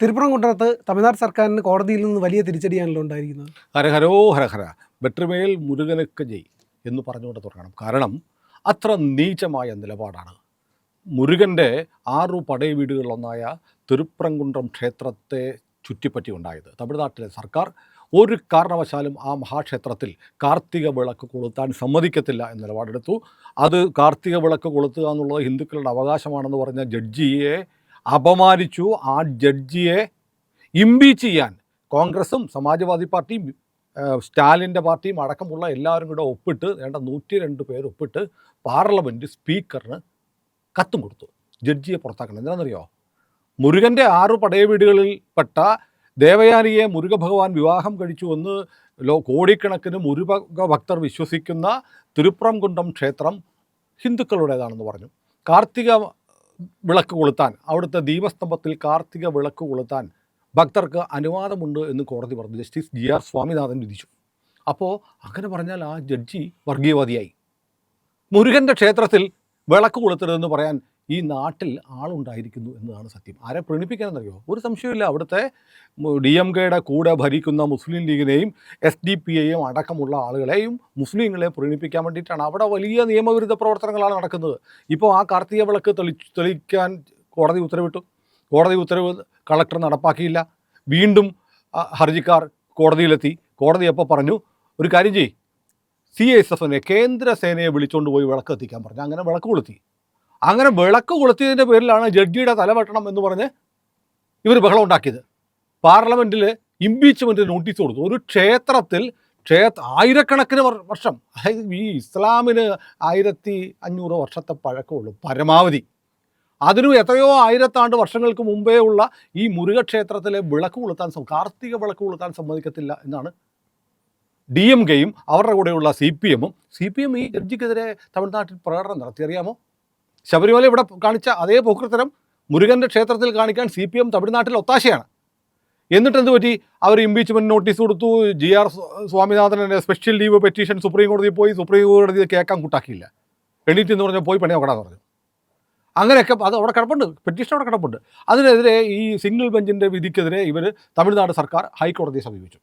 തിരുപ്പുറംകുன்றത്ത് തമിഴ്നാട് സർക്കാരിന് കോടതിയിൽ നിന്ന് വലിയ തിരിച്ചടിയാണല്ലോ ഉണ്ടായിരിക്കുന്നത്. ഹരഹരോ ഹരഹര വെട്രിമേൽ മുരുകനൊക്കെ ജയ് എന്ന് പറഞ്ഞുകൊണ്ട് തുടങ്ങണം. കാരണം അത്ര നീചമായ നിലപാടാണ് മുരുകൻ്റെ 6 പടയ വീടുകളിലൊന്നായ തിരുപ്പുറംകുന്றம் ക്ഷേത്രത്തെ ചുറ്റിപ്പറ്റി ഉണ്ടായത്. തമിഴ്നാട്ടിലെ സർക്കാർ ഒരു കാരണവശാലും ആ മഹാക്ഷേത്രത്തിൽ കാർത്തിക വിളക്ക് കൊളുത്താൻ സമ്മതിക്കത്തില്ല എന്ന നിലപാടെടുത്തു. അത് കാർത്തിക വിളക്ക് കൊളുത്തുക എന്നുള്ളത് ഹിന്ദുക്കളുടെ അവകാശമാണെന്ന് പറഞ്ഞ ജഡ്ജിയെ അപമാനിച്ചു. ആ ജഡ്ജിയെ ഇംപീച്ച് ചെയ്യാൻ കോൺഗ്രസും സമാജ്വാദി പാർട്ടിയും സ്റ്റാലിൻ്റെ പാർട്ടിയും അടക്കമുള്ള എല്ലാവരും കൂടെ ഒപ്പിട്ട് 102 പേര് ഒപ്പിട്ട് പാർലമെൻറ്റ് സ്പീക്കറിന് കത്തും കൊടുത്തു ജഡ്ജിയെ പുറത്താക്കണം. എന്താണെന്നറിയോ? മുരുകൻ്റെ 6 പടയ വീടുകളിൽപ്പെട്ട ദേവയാനിയെ മുരുക ഭഗവാൻ വിവാഹം കഴിച്ചുവെന്ന് കോടിക്കണക്കിന് മുരുക ഭക്തർ വിശ്വസിക്കുന്ന തിരുപ്പുറംകുന്றம் ക്ഷേത്രം ഹിന്ദുക്കളുടേതാണെന്ന് പറഞ്ഞു. കാർത്തിക വിളക്ക് കൊളുത്താൻ, അവിടുത്തെ ദീപസ്തംഭത്തിൽ കാർത്തിക വിളക്ക് കൊളുത്താൻ ഭക്തർക്ക് അനുവാദമുണ്ട് എന്ന് കോടതി പറഞ്ഞു. ജസ്റ്റിസ് GR സ്വാമിനാഥൻ വിധിച്ചു. അപ്പോൾ അങ്ങനെ പറഞ്ഞാൽ ആ ജഡ്ജി വർഗീയവാദിയായി. മുരുകൻ്റെ ക്ഷേത്രത്തിൽ വിളക്ക് കൊളുത്തരുതെന്ന് പറയാൻ ഈ നാട്ടിൽ ആളുണ്ടായിരിക്കുന്നു എന്നതാണ് സത്യം. ആരെ പ്രീണിപ്പിക്കാനെന്നറിയോ? ഒരു സംശയമില്ല. അവിടുത്തെ DMKയുടെ കൂടെ ഭരിക്കുന്ന മുസ്ലിം ലീഗിനെയും SDPയെയും അടക്കമുള്ള ആളുകളെയും മുസ്ലിങ്ങളെ പ്രീണിപ്പിക്കാൻ വേണ്ടിയിട്ടാണ്. അവിടെ വലിയ നിയമവിരുദ്ധ പ്രവർത്തനങ്ങളാണ് നടക്കുന്നത്. ഇപ്പോൾ ആ കാർത്തിക വിളക്ക് തെളിയിക്കാൻ കോടതി ഉത്തരവിട്ടു. കോടതി ഉത്തരവ് കളക്ടർ നടപ്പാക്കിയില്ല. വീണ്ടും ഹർജിക്കാർ കോടതിയിലെത്തി. കോടതി അപ്പോൾ പറഞ്ഞു, ഒരു കാര്യം ചെയ്യ്, CSFനെ കേന്ദ്രസേനയെ വിളിച്ചുകൊണ്ട് പോയി വിളക്ക് എത്തിക്കാൻ പറഞ്ഞു. അങ്ങനെ വിളക്ക് കൊളുത്തി. അങ്ങനെ വിളക്ക് കൊളുത്തിയതിൻ്റെ പേരിലാണ് ജഡ്ജിയുടെ തലവെട്ടണം എന്ന് പറഞ്ഞ് ഇവർ ബഹളം ഉണ്ടാക്കിയത്. പാർലമെൻറ്റിൽ ഇംപീച്ച്മെൻറ്റ് നോട്ടീസ് കൊടുത്തു. ഒരു ക്ഷേത്രത്തിൽ ആയിരക്കണക്കിന് വർഷം, അതായത് ഈ ഇസ്ലാമിന് 1500 വർഷത്തെ പഴക്കമുള്ളൂ പരമാവധി. അതിനും എത്രയോ ആയിരത്താണ്ട് വർഷങ്ങൾക്ക് മുമ്പേ ഉള്ള ഈ മുരുകക്ഷേത്രത്തിലെ വിളക്ക് കൊളുത്താൻ, കാർത്തിക വിളക്ക് കൊളുത്താൻ സമ്മതിക്കത്തില്ല എന്നാണ് DMKയും അവരുടെ കൂടെയുള്ള CPM ഈ ജഡ്ജിക്കെതിരെ തമിഴ്നാട്ടിൽ പ്രകടനം നടത്തി. അറിയാമോ? ശബരിമല ഇവിടെ കാണിച്ച അതേ പോക്രിത്തരം മുരുകൻ്റെ ക്ഷേത്രത്തിൽ കാണിക്കാൻ CPM തമിഴ്നാട്ടിൽ ഒത്താശയാണ്. എന്നിട്ട് എന്ത് പറ്റി? അവർ ഇംപീച്ച്മെൻറ്റ് നോട്ടീസ് കൊടുത്തു. GR സ്വാമിനാഥൻ്റെ സ്പെഷ്യൽ ലീവ് പെറ്റീഷൻ സുപ്രീം കോടതിയിൽ പോയി. സുപ്രീം കോടതി കേൾക്കാൻ കൂട്ടാക്കിയില്ല. എണീറ്റ് എന്ന് പറഞ്ഞാൽ പോയി പണി നോക്കണമെന്ന് പറഞ്ഞു. അങ്ങനെയൊക്കെ അത് അവിടെ കിടപ്പുണ്ട്, പെറ്റീഷൻ അവിടെ കിടപ്പുണ്ട്. അതിനെതിരെ ഈ സിംഗിൾ ബെഞ്ചിൻ്റെ വിധിക്കെതിരെ ഇവർ തമിഴ്നാട് സർക്കാർ ഹൈക്കോടതിയെ സമീപിച്ചു.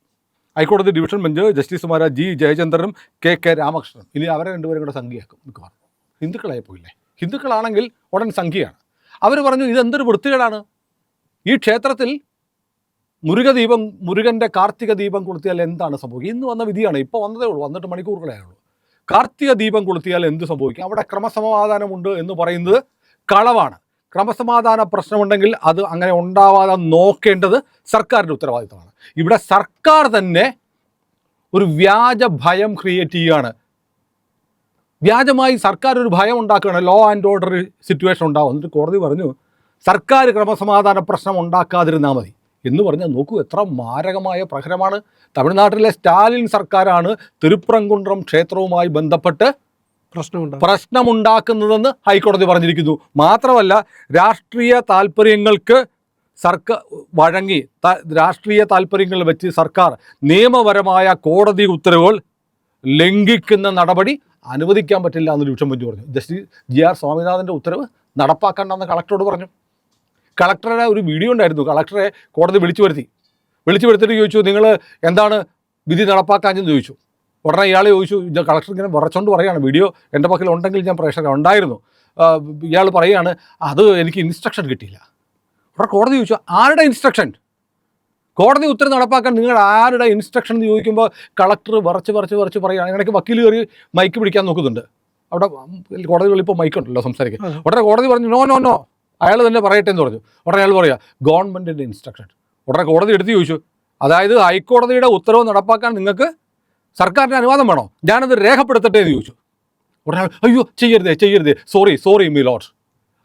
ഹൈക്കോടതി ഡിവിഷൻ ബെഞ്ച് ജസ്റ്റിസുമാരായ G ജയചന്ദ്രനും KK രാമകൃഷ്ണനും. ഇനി അവരെ രണ്ടുപേരും കൂടെ സംഖ്യയാക്കും മിക്കവാറും. ഹിന്ദുക്കളായി പോയില്ലേ? ഹിന്ദുക്കളാണെങ്കിൽ ഉടൻ സംഖ്യയാണ്. അവർ പറഞ്ഞു, ഇതെന്തൊരു വൃത്തികേടാണ്. ഈ ക്ഷേത്രത്തിൽ മുരുകൻ്റെ കാർത്തിക ദീപം കൊളുത്തിയാൽ എന്താണ് സംഭവിക്കുക? ഇന്ന് വന്ന വിധിയാണ്, ഇപ്പോൾ വന്നതേ ഉള്ളൂ, വന്നിട്ട് മണിക്കൂറുകളേ ഉള്ളൂ. കാർത്തിക ദീപം കൊളുത്തിയാൽ എന്ത് സംഭവിക്കും? അവിടെ ക്രമസമാധാനമുണ്ട് എന്ന് പറയുന്നത് കളവാണ്. ക്രമസമാധാന പ്രശ്നമുണ്ടെങ്കിൽ അത് അങ്ങനെ ഉണ്ടാവാതെ നോക്കേണ്ടത് സർക്കാരിൻ്റെ ഉത്തരവാദിത്തമാണ്. ഇവിടെ സർക്കാർ തന്നെ ഒരു വ്യാജ ഭയം ക്രിയേറ്റ് ചെയ്യുകയാണ്. വ്യാജമായി സർക്കാർ ഒരു ഭയം ഉണ്ടാക്കുകയാണ്. ലോ ആൻഡ് ഓർഡർ സിറ്റുവേഷൻ ഉണ്ടാവും. എന്നിട്ട് കോടതി പറഞ്ഞു, സർക്കാർ ക്രമസമാധാന പ്രശ്നം ഉണ്ടാക്കാതിരുന്നാൽ മതി എന്ന് പറഞ്ഞാൽ നോക്കൂ, എത്ര മാരകമായ പ്രഹരമാണ്. തമിഴ്നാട്ടിലെ സ്റ്റാലിൻ സർക്കാരാണ് തിരുപ്പുറംകുന്றம் ക്ഷേത്രവുമായി ബന്ധപ്പെട്ട് പ്രശ്നമുണ്ടാക്കുന്നതെന്ന് ഹൈക്കോടതി പറഞ്ഞിരിക്കുന്നു. മാത്രമല്ല, രാഷ്ട്രീയ താല്പര്യങ്ങൾക്ക് സർക്കാർ വഴങ്ങി, രാഷ്ട്രീയ താല്പര്യങ്ങൾ വെച്ച് സർക്കാർ നിയമപരമായ കോടതി ഉത്തരവുകൾ ലംഘിക്കുന്ന നടപടി അനുവദിക്കാൻ പറ്റില്ല എന്ന് ഡിവിഷൻ ബെഞ്ച് പറഞ്ഞു. ജസ്റ്റിസ് GR സ്വാമിനാഥൻ്റെ ഉത്തരവ് നടപ്പാക്കണ്ടെന്ന് കളക്ടറോട് പറഞ്ഞു. കളക്ടറുടെ ഒരു വീഡിയോ ഉണ്ടായിരുന്നു. കളക്ടറെ കോടതി വിളിച്ചു വരുത്തിയിട്ട് ചോദിച്ചു, നിങ്ങൾ എന്താണ് വിധി നടപ്പാക്കാഞ്ഞെന്ന് ചോദിച്ചു. ഉടനെ ഇയാൾ ചോദിച്ചു, കളക്ടർ ഇങ്ങനെ വിറച്ചുകൊണ്ട് പറയുകയാണ്, വീഡിയോ എൻ്റെ പക്കൽ ഉണ്ടെങ്കിൽ ഞാൻ പ്രേക്ഷകർ ഉണ്ടായിരുന്നു. ഇയാൾ പറയുകയാണ്, അത് എനിക്ക് ഇൻസ്ട്രക്ഷൻ കിട്ടിയില്ല. ഉടനെ കോടതി ചോദിച്ചു, ആരുടെ ഇൻസ്ട്രക്ഷൻ? കോടതി ഉത്തരവ് നടപ്പാക്കാൻ നിങ്ങൾ ആരുടെ ഇൻസ്ട്രക്ഷൻ എന്ന് ചോദിക്കുമ്പോൾ കളക്ടർ വിറച്ച് പറയുകയാണ്. ഇടയ്ക്ക് വക്കീൽ കയറി മൈക്ക് പിടിക്കാൻ നോക്കുന്നുണ്ട്. അവിടെ കോടതികളിൽ ഇപ്പോൾ മൈക്കുണ്ടല്ലോ സംസാരിക്കാൻ. ഉടനെ കോടതി പറഞ്ഞു, നോ അയാൾ തന്നെ പറയട്ടെ എന്ന് പറഞ്ഞു. ഉടനെ അയാൾ പറയുക, ഗവൺമെൻറ്റിൻ്റെ ഇൻസ്ട്രക്ഷൻ. ഉടനെ കോടതി എടുത്ത് ചോദിച്ചു, അതായത് ഹൈക്കോടതിയുടെ ഉത്തരവ് നടപ്പാക്കാൻ നിങ്ങൾക്ക് സർക്കാരിൻ്റെ അനുവാദം വേണോ? ഞാനത് രേഖപ്പെടുത്തട്ടെ എന്ന് ചോദിച്ചു. ഉടനെ അയ്യോ ചെയ്യരുതേ സോറി മീ ലോർഡ്.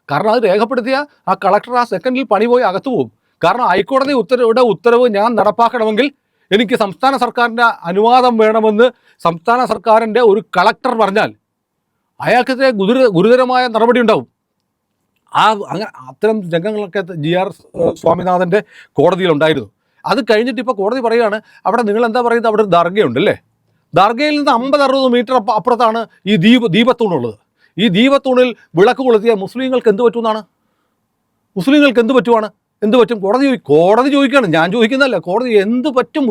കാരണം അത് രേഖപ്പെടുത്തിയ ആ കളക്ടർ ആ സെക്കൻഡിൽ പണി പോയി അകത്തു പോകും. കാരണം ഹൈക്കോടതി ഉത്തരവ് ഞാൻ നടപ്പാക്കണമെങ്കിൽ എനിക്ക് സംസ്ഥാന സർക്കാരിൻ്റെ അനുവാദം വേണമെന്ന് സംസ്ഥാന സർക്കാരിൻ്റെ ഒരു കളക്ടർ പറഞ്ഞാൽ അയാൾക്കെതിരെ ഗുരുതരമായ നടപടി ഉണ്ടാവും. അങ്ങനെ അത്തരം രംഗങ്ങളൊക്കെ GR സ്വാമിനാഥൻ്റെ കോടതിയിലുണ്ടായിരുന്നു. അത് കഴിഞ്ഞിട്ട് ഇപ്പോൾ കോടതി പറയുകയാണ്, അവിടെ നിങ്ങൾ എന്താ പറയുന്നത്, അവിടെ ഒരു ദർഗയുണ്ടല്ലേ, ദർഗയിൽ നിന്ന് 50-60 മീറ്റർ അപ്പുറത്താണ് ഈ ദീപത്തൂണുള്ളത്. ഈ ദീപത്തൂണിൽ വിളക്ക് കൊളുത്തിയ മുസ്ലിങ്ങൾക്ക് എന്ത് പറ്റുമെന്നാണ്? എന്ത് പറ്റും? കോടതി ചോദിക്കുകയാണ്, ഞാൻ ചോദിക്കുന്നതല്ല. കോടതി എന്ത് പറ്റും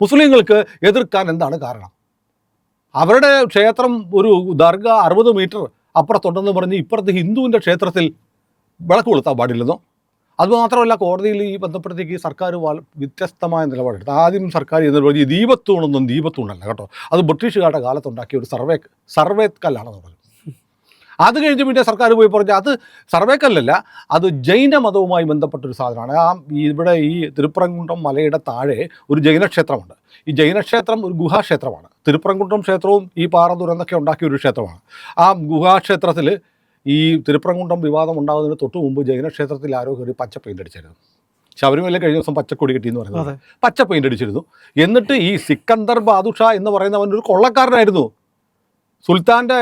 മുസ്ലിങ്ങൾക്ക് എതിർക്കാൻ എന്താണ് കാരണം? അവരുടെ ക്ഷേത്രം ഒരു ദർഗ 60 മീറ്റർ അപ്പുറത്തുണ്ടെന്ന് പറഞ്ഞ് ഇപ്പുറത്ത് ഹിന്ദുവിൻ്റെ ക്ഷേത്രത്തിൽ വിളക്ക് കൊളുത്താൻ പാടില്ലെന്നോ? അതുമാത്രമല്ല, കോടതിയിൽ ഈ ബന്ധപ്പെടുത്തേക്ക് സർക്കാർ വ്യത്യസ്തമായ നിലപാടെടുത്തു. ആദ്യം സർക്കാർ എന്ന് പറഞ്ഞ് ദീപത്തൂണൊന്നും ദീപത്തൂണല്ല കേട്ടോ, അത് ബ്രിട്ടീഷുകാരുടെ കാലത്തുണ്ടാക്കിയ ഒരു സർവേ കല്ലാണെന്ന് പറഞ്ഞു. അത് കഴിഞ്ഞ് പിന്നെ സർക്കാർ പോയി പറഞ്ഞു അത് സർവേക്കല്ലല്ല, അത് ജൈന മതവുമായി ബന്ധപ്പെട്ടൊരു സാധനമാണ്. ഇവിടെ ഈ തിരുപ്പറംകുണ്ടം മലയുടെ താഴെ ഒരു ജൈനക്ഷേത്രമുണ്ട്. ഈ ജൈനക്ഷേത്രം ഒരു ഗുഹാക്ഷേത്രമാണ്. തിരുപ്പറംകുണ്ടം ക്ഷേത്രവും ഈ പാറ തുരന്നൊക്കെ ഉണ്ടാക്കിയ ഒരു ക്ഷേത്രമാണ്. ആ ഗുഹാക്ഷേത്രത്തിൽ ഈ തിരുപ്പറംകുണ്ടം വിവാദം ഉണ്ടാകുന്നതിന് തൊട്ട് മുമ്പ് ജൈനക്ഷേത്രത്തിൽ ആരോ കയറി പച്ച പെയിൻ്റ് അടിച്ചിരുന്നു. ശബരിമല കഴിഞ്ഞ ദിവസം പച്ചക്കൊടി കിട്ടിയെന്ന് പറയുന്നത് പച്ച പെയിൻ്റ് അടിച്ചിരുന്നു. എന്നിട്ട് ഈ സിക്കന്ദർ ബാദുഷാ എന്ന് പറയുന്നവൻ ഒരു കൊള്ളക്കാരനായിരുന്നു. സുൽത്താൻ്റെ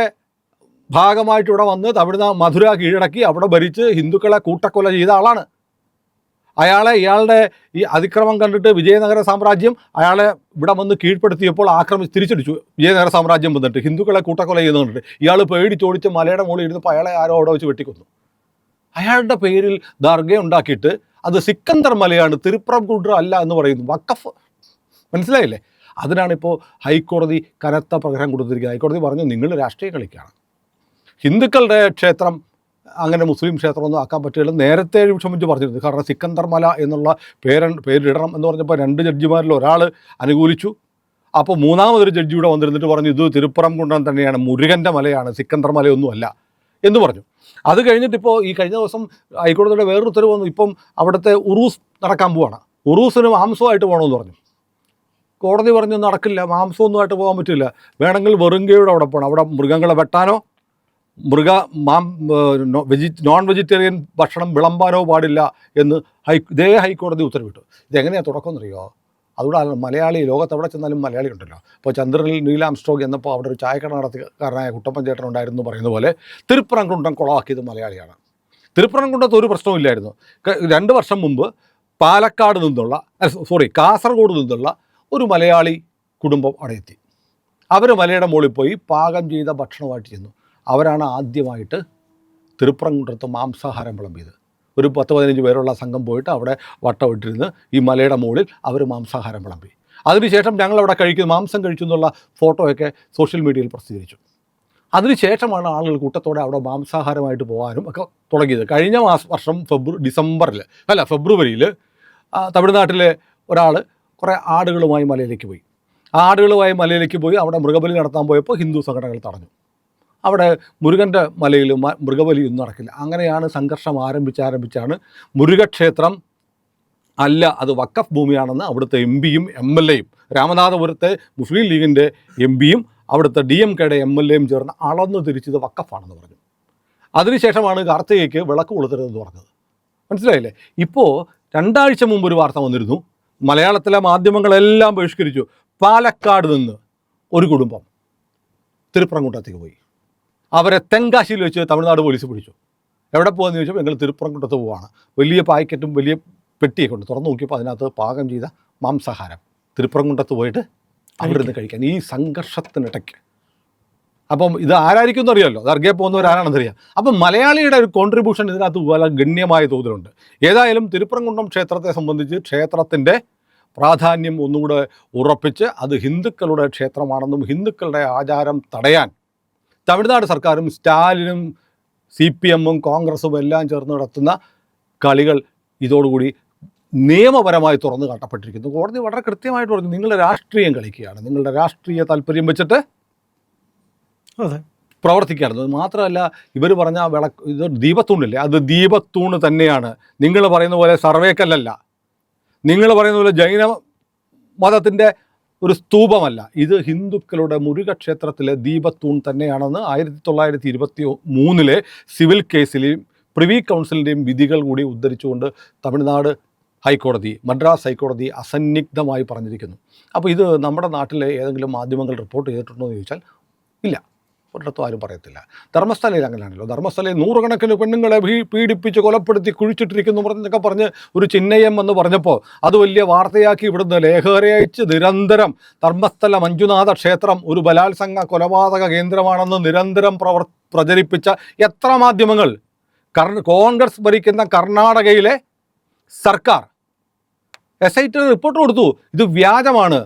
ഭാഗമായിട്ട് ഇവിടെ വന്ന് തമിഴ്നാട് മധുര കീഴടക്കി അവിടെ ഭരിച്ച് ഹിന്ദുക്കളെ കൂട്ടക്കൊല ചെയ്ത ആളാണ്. ഇയാളുടെ ഈ അതിക്രമം കണ്ടിട്ട് വിജയനഗര സാമ്രാജ്യം അയാളെ ഇവിടെ വന്ന് കീഴ്പ്പെടുത്തിയപ്പോൾ തിരിച്ചടിച്ചു. വിജയനഗര സാമ്രാജ്യം വന്നിട്ട് ഹിന്ദുക്കളെ കൂട്ടക്കൊല ചെയ്ത് കണ്ടിട്ട് ഇയാൾ പേടിച്ചോടിച്ച് മലയുടെ മുകളിൽ ഇരുന്നപ്പോൾ അയാളെ ആരോ അവിടെ വെച്ച് വെട്ടിക്കൊന്നു. അയാളുടെ പേരിൽ ദർഗ ഉണ്ടാക്കിയിട്ട് അത് സിക്കന്ദർ മലയാണ്, തിരുപ്പറംകുണ്ടം അല്ല എന്ന് പറയുന്നു. വഖഫ്, മനസ്സിലായില്ലേ? അതിനാണിപ്പോൾ ഹൈക്കോടതി കനത്ത പ്രഹരം കൊടുത്തിരിക്കുന്നത്. ഹൈക്കോടതി പറഞ്ഞു നിങ്ങൾ രാഷ്ട്രീയം കളിക്കുകയാണ്, ഹിന്ദുക്കളുടെ ക്ഷേത്രം അങ്ങനെ മുസ്ലിം ക്ഷേത്രമൊന്നും ആക്കാൻ പറ്റില്ല. നേരത്തെ ക്ഷമിച്ച് പറഞ്ഞിരുന്നു. കാരണം സിക്കന്ദർ മല എന്നുള്ള പേരിടണം എന്ന് പറഞ്ഞപ്പോൾ 2 ജഡ്ജിമാരിൽ ഒരാൾ അനുകൂലിച്ചു. അപ്പോൾ മൂന്നാമതൊരു ജഡ്ജി ഇവിടെ വന്നിരുന്നിട്ട് പറഞ്ഞു ഇത് തിരുപ്പറംകുണ്ടം തന്നെയാണ്, മുരുകൻ്റെ മലയാണ്, സിക്കന്ദർ മലയൊന്നുമല്ല എന്ന് പറഞ്ഞു. അത് കഴിഞ്ഞിട്ടിപ്പോൾ ഈ കഴിഞ്ഞ ദിവസം ഹൈക്കോടതിയുടെ വേറൊരു ഉത്തരവ് വന്നു. ഇപ്പം അവിടുത്തെ ഉറൂസ് നടക്കാൻ പോവാണ്. ഉറൂസിന് മാംസമായിട്ട് പോകണമെന്ന് പറഞ്ഞു. കോടതി പറഞ്ഞു നടക്കില്ല, മാംസമൊന്നുമായിട്ട് പോകാൻ പറ്റില്ല, വേണമെങ്കിൽ വെറുങ്കയുടെ അവിടെ പോകണം, അവിടെ മൃഗങ്ങളെ വെട്ടാനോ നോൺ വെജിറ്റേറിയൻ ഭക്ഷണം വിളമ്പാനോ പാടില്ല എന്ന് ഹൈക്കോടതി ഉത്തരവിട്ടു. ഇതെങ്ങനെയാണ് തുടക്കം എന്നറിയോ? അതുകൂടെ മലയാളി ലോകത്ത് എവിടെ ചെന്നാലും മലയാളി ഉണ്ടല്ലോ. ഇപ്പോൾ ചന്ദ്രനിൽ നീൽ ആംസ്ട്രോങ് എന്നപ്പോൾ അവിടെ ഒരു ചായക്കട നടത്തിക്കാരനായ കുട്ടപ്പൻ ചേട്ടൻ ഉണ്ടായിരുന്നു പറയുന്ന പോലെ തിരുപ്പറംകുണ്ടം കുളമാക്കിയത് മലയാളിയാണ്. തിരുപ്പറംകുണ്ടത്ത് ഒരു പ്രശ്നമില്ലായിരുന്നു. 2 വർഷം മുമ്പ് കാസർഗോഡ് നിന്നുള്ള ഒരു മലയാളി കുടുംബം അവിടെ എത്തി. അവർ മലയുടെ മുകളിൽ പോയി പാകം ചെയ്ത ഭക്ഷണമായിട്ട് ചെന്നു. അവരാണ് ആദ്യമായിട്ട് തിരുപ്പറംകുണ്ടത്ത് മാംസാഹാരം വിളമ്പിയത്. ഒരു 10-15 പേരുള്ള സംഘം പോയിട്ട് അവിടെ വട്ടമിട്ടിരുന്ന് ഈ മലയുടെ മുകളിൽ അവർ മാംസാഹാരം വിളമ്പി. അതിനുശേഷം ഞങ്ങളവിടെ മാംസം കഴിച്ചു എന്നുള്ള ഫോട്ടോയൊക്കെ സോഷ്യൽ മീഡിയയിൽ പ്രസിദ്ധീകരിച്ചു. അതിനുശേഷമാണ് ആളുകൾ കൂട്ടത്തോടെ അവിടെ മാംസാഹാരമായിട്ട് പോകാനും ഒക്കെ തുടങ്ങിയത്. കഴിഞ്ഞ വർഷം ഫെബ്രുവരിയിൽ തമിഴ്നാട്ടിലെ ഒരാൾ കുറേ ആടുകളുമായി മലയിലേക്ക് പോയി. അവിടെ മൃഗബലി നടത്താൻ പോയപ്പോൾ ഹിന്ദു സംഘടനകൾ തടഞ്ഞു. അവിടെ മുരുകൻ്റെ മലയിൽ മൃഗബലിയൊന്നും നടക്കില്ല. അങ്ങനെയാണ് സംഘർഷം ആരംഭിച്ചാണ് മുരുകക്ഷേത്രം അല്ല, അത് വഖഫ് ഭൂമിയാണെന്ന് അവിടുത്തെ എംപിയും MLAയും രാമനാഥപുരത്തെ മുസ്ലിം ലീഗിൻ്റെ എംപിയും അവിടുത്തെ DMKയുടെ MLAയും ചേർന്ന് അളന്നു തിരിച്ചത് വഖഫാണെന്ന് പറഞ്ഞു. അതിനുശേഷമാണ് കാർത്തികയ്ക്ക് വിളക്ക് കൊളുത്തരുതെന്ന് പറഞ്ഞത്. മനസ്സിലായില്ലേ? ഇപ്പോൾ 2 ആഴ്ച മുമ്പ് ഒരു വാർത്ത വന്നിരുന്നു. മലയാളത്തിലെ മാധ്യമങ്ങളെല്ലാം ബഹിഷ്കരിച്ചു. പാലക്കാട് നിന്ന് ഒരു കുടുംബം തിരുപ്പറംകുണ്ടത്തേക്ക് പോയി. അവരെ തെങ്കാശിയിൽ വെച്ച് തമിഴ്നാട് പോലീസ് പിടിച്ചു. എവിടെ പോകുമെന്ന് ചോദിച്ചപ്പോൾ ഞങ്ങൾ തിരുപ്പറംകുണ്ടത്ത് പോവാണ്. വലിയ പാക്കറ്റും വലിയ പെട്ടിയൊക്കെ ഉണ്ട്. തുറന്നു നോക്കിയപ്പോൾ അതിനകത്ത് പാകം ചെയ്ത മാംസാഹാരം. തിരുപ്പറംകുണ്ടത്ത് പോയിട്ട് അവിടെ നിന്ന് കഴിക്കാൻ ഈ സംഘർഷത്തിനിടയ്ക്ക്. അപ്പം ഇത് ആരായിരിക്കും എന്നറിയാമല്ലോ, ദർഗയെ പോകുന്നവരാരാണെന്നറിയാം. അപ്പം മലയാളിയുടെ ഒരു കോൺട്രിബ്യൂഷൻ ഇതിനകത്ത് വളരെ ഗണ്യമായ തോതിലുണ്ട്. ഏതായാലും തിരുപ്പറംകുണ്ടം ക്ഷേത്രത്തെ സംബന്ധിച്ച് ക്ഷേത്രത്തിൻ്റെ പ്രാധാന്യം ഒന്നുകൂടെ ഉറപ്പിച്ച് അത് ഹിന്ദുക്കളുടെ ക്ഷേത്രമാണെന്നും ഹിന്ദുക്കളുടെ ആചാരം തടയാൻ തമിഴ്നാട് സർക്കാരും സ്റ്റാലിനും CPMും കോൺഗ്രസും എല്ലാം ചേർന്ന് നടത്തുന്ന കളികൾ ഇതോടുകൂടി നിയമപരമായി തുറന്നു കാട്ടപ്പെട്ടിരിക്കുന്നു. കോടതി വളരെ കൃത്യമായിട്ട് പറഞ്ഞു നിങ്ങളുടെ രാഷ്ട്രീയം കളിക്കുകയാണ്, നിങ്ങളുടെ രാഷ്ട്രീയ താല്പര്യം വെച്ചിട്ട് പ്രവർത്തിക്കുകയാണ്. മാത്രമല്ല ഇവർ പറഞ്ഞ ഇത് ദീപത്തൂണില്ലേ, അത് ദീപത്തൂണ് തന്നെയാണ്. നിങ്ങൾ പറയുന്ന പോലെ സർവേക്കല്ലല്ല, നിങ്ങൾ പറയുന്ന പോലെ ജൈന മതത്തിൻ്റെ ഒരു സ്തൂപമല്ല, ഇത് ഹിന്ദുക്കളുടെ മുരുകക്ഷേത്രത്തിലെ ദീപത്തൂൺ തന്നെയാണെന്ന് 1923 സിവിൽ കേസിലെയും പ്രിവി കൗൺസിലിൻ്റെയും വിധികൾ കൂടി ഉദ്ധരിച്ചുകൊണ്ട് തമിഴ്നാട് ഹൈക്കോടതി, മദ്രാസ് ഹൈക്കോടതി അസന്നിഗ്ധമായി പറഞ്ഞിരിക്കുന്നു. അപ്പോൾ ഇത് നമ്മുടെ നാട്ടിലെ ഏതെങ്കിലും മാധ്യമങ്ങൾ റിപ്പോർട്ട് ചെയ്തിട്ടുണ്ടോ എന്ന് ചോദിച്ചാൽ ഇല്ല, ഒരിടത്തും ആരും പറയത്തില്ല. ധർമ്മസ്ഥലയിൽ അങ്ങനെയാണല്ലോ. ധർമ്മസ്ഥലയിൽ 100 പെണ്ണുങ്ങളെ പീഡിപ്പിച്ച് കൊലപ്പെടുത്തി കുഴിച്ചിട്ടിരിക്കുന്നു എന്നൊക്കെ പറഞ്ഞ് ഒരു ചിഹ്നയം എന്ന് പറഞ്ഞപ്പോൾ അത് വലിയ വാർത്തയാക്കി ഇവിടുന്ന് ലേഖകരയച്ച് നിരന്തരം ധർമ്മസ്ഥല മഞ്ജുനാഥ ക്ഷേത്രം ഒരു ബലാത്സംഗ കൊലപാതക കേന്ദ്രമാണെന്ന് നിരന്തരം പ്രചരിപ്പിച്ച എത്ര മാധ്യമങ്ങൾ. കോൺഗ്രസ് ഭരിക്കുന്ന കർണാടകയിലെ സർക്കാർ SIT റിപ്പോർട്ട് കൊടുത്തു, ഇത് വ്യാജമാണ്,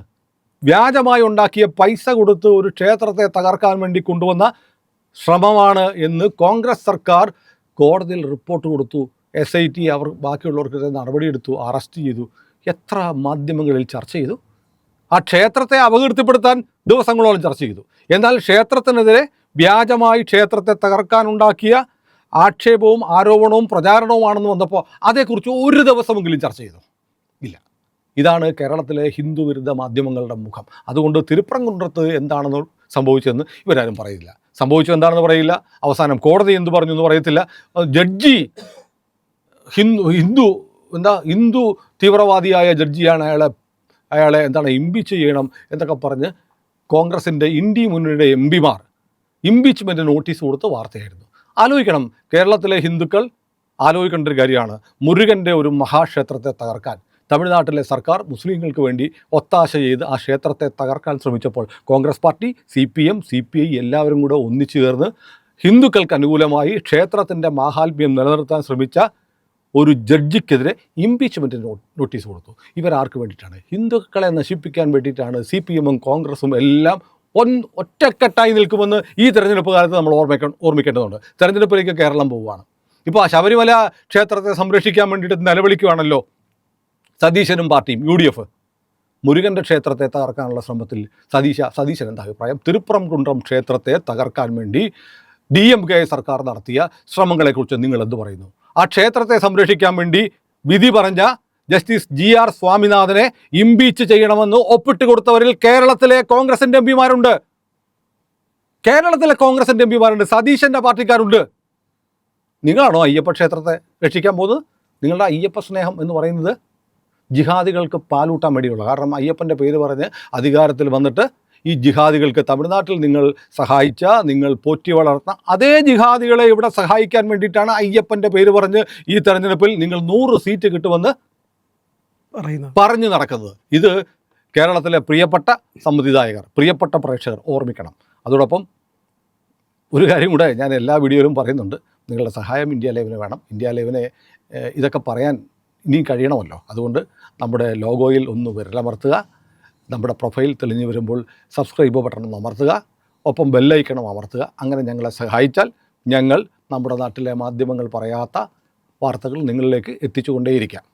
വ്യാജമായി ഉണ്ടാക്കിയ പൈസ കൊടുത്ത് ഒരു ക്ഷേത്രത്തെ തകർക്കാൻ വേണ്ടി കൊണ്ടുവന്ന ശ്രമമാണ് എന്ന് കോൺഗ്രസ് സർക്കാർ കോടതിയിൽ റിപ്പോർട്ട് കൊടുത്തു. SIT അവർ ബാക്കിയുള്ളവർക്കെതിരെ നടപടിയെടുത്തു, അറസ്റ്റ് ചെയ്തു. എത്ര മാധ്യമങ്ങളിൽ ചർച്ച ചെയ്തു. ആ ക്ഷേത്രത്തെ അപകീർത്തിപ്പെടുത്താൻ ദിവസങ്ങളോളം ചർച്ച ചെയ്തു. എന്നാൽ ക്ഷേത്രത്തിനെതിരെ വ്യാജമായി ക്ഷേത്രത്തെ തകർക്കാനുണ്ടാക്കിയ ആക്ഷേപവും ആരോപണവും പ്രചാരണവുമാണെന്ന് വന്നപ്പോൾ അതേക്കുറിച്ച് ഒരു ദിവസമെങ്കിലും ചർച്ച ചെയ്തു ഇല്ല. ഇതാണ് കേരളത്തിലെ ഹിന്ദു വിരുദ്ധ മാധ്യമങ്ങളുടെ മുഖം. അതുകൊണ്ട് തിരുപ്പറങ്കുன்றത്ത് എന്താണെന്ന് സംഭവിച്ചതെന്ന് ഇവരാരും പറയില്ല, സംഭവിച്ചത് എന്താണെന്ന് പറയില്ല, അവസാനം കോടതി എന്ത് പറഞ്ഞു എന്ന് പറയത്തില്ല. ജഡ്ജി ഹിന്ദു തീവ്രവാദിയായ ജഡ്ജിയാണ്, അയാളെ ഇംപീച്ച് ചെയ്യണം എന്നൊക്കെ പറഞ്ഞ് കോൺഗ്രസിൻ്റെ ഇന്ത്യ മുന്നണിയുടെ MPമാർ ഇംപീച്ച്മെൻറ്റ് നോട്ടീസ് കൊടുത്ത് വാർത്തയായിരുന്നു. ആലോചിക്കണം, കേരളത്തിലെ ഹിന്ദുക്കൾ ആലോചിക്കേണ്ട ഒരു കാര്യമാണ്. മുരുകൻ്റെ ഒരു മഹാക്ഷേത്രത്തെ തകർക്കാൻ തമിഴ്നാട്ടിലെ സർക്കാർ മുസ്ലിങ്ങൾക്ക് വേണ്ടി ഒത്താശ ചെയ്ത് ആ ക്ഷേത്രത്തെ തകർക്കാൻ ശ്രമിച്ചപ്പോൾ കോൺഗ്രസ് പാർട്ടി, CPM, CPI എല്ലാവരും കൂടെ ഒന്നിച്ചു ചേർന്ന് ഹിന്ദുക്കൾക്ക് അനുകൂലമായി ക്ഷേത്രത്തിൻ്റെ മാഹാത്മ്യം നിലനിർത്താൻ ശ്രമിച്ച ഒരു ജഡ്ജിക്കെതിരെ ഇംപീച്ച്മെൻറ്റ് നോട്ടീസ് കൊടുത്തു. ഇവരാർക്ക് വേണ്ടിയിട്ടാണ്? ഹിന്ദുക്കളെ നശിപ്പിക്കാൻ വേണ്ടിയിട്ടാണ്. CPM-ഉം കോൺഗ്രസും എല്ലാം ഒറ്റക്കെട്ടായി നിൽക്കുമെന്ന് ഈ തെരഞ്ഞെടുപ്പ് കാലത്ത് നമ്മൾ ഓർമ്മിക്കേണ്ടതുണ്ട്. തെരഞ്ഞെടുപ്പിലേക്ക് കേരളം പോവുകയാണ്. ഇപ്പോൾ ആ ശബരിമല ക്ഷേത്രത്തെ സംരക്ഷിക്കാൻ വേണ്ടിയിട്ട് നിലവിളിക്കുകയാണല്ലോ സതീശനും പാർട്ടിയും, UDF. മുരുകൻ്റെ ക്ഷേത്രത്തെ തകർക്കാനുള്ള ശ്രമത്തിൽ സതീശൻ എന്താ അഭിപ്രായം? തിരുപ്പറംകുன்றம் ക്ഷേത്രത്തെ തകർക്കാൻ വേണ്ടി DMK സർക്കാർ നടത്തിയ ശ്രമങ്ങളെക്കുറിച്ച് നിങ്ങൾ എന്ത് പറയുന്നു? ആ ക്ഷേത്രത്തെ സംരക്ഷിക്കാൻ വേണ്ടി വിധി പറഞ്ഞ ജസ്റ്റിസ് GR സ്വാമിനാഥനെ ഇംപീച്ച് ചെയ്യണമെന്ന് ഒപ്പിട്ട് കൊടുത്തവരിൽ കേരളത്തിലെ കോൺഗ്രസിൻ്റെ MPമാരുണ്ട്. സതീശൻ്റെ പാർട്ടിക്കാരുണ്ട്. നിങ്ങളാണോ അയ്യപ്പ ക്ഷേത്രത്തെ രക്ഷിക്കാൻ പോകുന്നത്? നിങ്ങളുടെ അയ്യപ്പ സ്നേഹം എന്ന് പറയുന്നത് ജിഹാദികൾക്ക് പാലൂട്ടാൻ വേണ്ടിയുള്ള, കാരണം അയ്യപ്പൻ്റെ പേര് പറഞ്ഞ് അധികാരത്തിൽ വന്നിട്ട് ഈ ജിഹാദികൾക്ക് തമിഴ്നാട്ടിൽ നിങ്ങൾ സഹായിച്ച, നിങ്ങൾ പോറ്റി വളർത്തുന്ന അതേ ജിഹാദികളെ ഇവിടെ സഹായിക്കാൻ വേണ്ടിയിട്ടാണ് അയ്യപ്പൻ്റെ പേര് പറഞ്ഞ് ഈ തെരഞ്ഞെടുപ്പിൽ നിങ്ങൾ 100 സീറ്റ് കിട്ടുമെന്ന് പറഞ്ഞു നടക്കുന്നത്. ഇത് കേരളത്തിലെ പ്രിയപ്പെട്ട സമ്മതിദായകർ, പ്രിയപ്പെട്ട പ്രേക്ഷകർ ഓർമ്മിക്കണം. അതോടൊപ്പം ഒരു കാര്യം കൂടെ ഞാൻ എല്ലാ വീഡിയോയിലും പറയുന്നുണ്ട്, നിങ്ങളുടെ സഹായം ഇന്ത്യ ലൈവിന് വേണം. ഇന്ത്യ ലൈവിനെ ഇതൊക്കെ പറയാൻ ഇനിയും കഴിയണമല്ലോ. അതുകൊണ്ട് നമ്മുടെ ലോഗോയിൽ ഒന്ന് വിരലമർത്തുക, നമ്മുടെ പ്രൊഫൈൽ തെളിഞ്ഞു വരുമ്പോൾ സബ്സ്ക്രൈബ് ബട്ടൺ ഒന്ന് അമർത്തുക, ഒപ്പം ബെല്ലൈക്കണം അമർത്തുക. അങ്ങനെ ഞങ്ങളെ സഹായിച്ചാൽ ഞങ്ങൾ നമ്മുടെ നാട്ടിലെ മാധ്യമങ്ങൾ പറയാത്ത വാർത്തകൾ നിങ്ങളിലേക്ക് എത്തിച്ചുകൊണ്ടേയിരിക്കാം.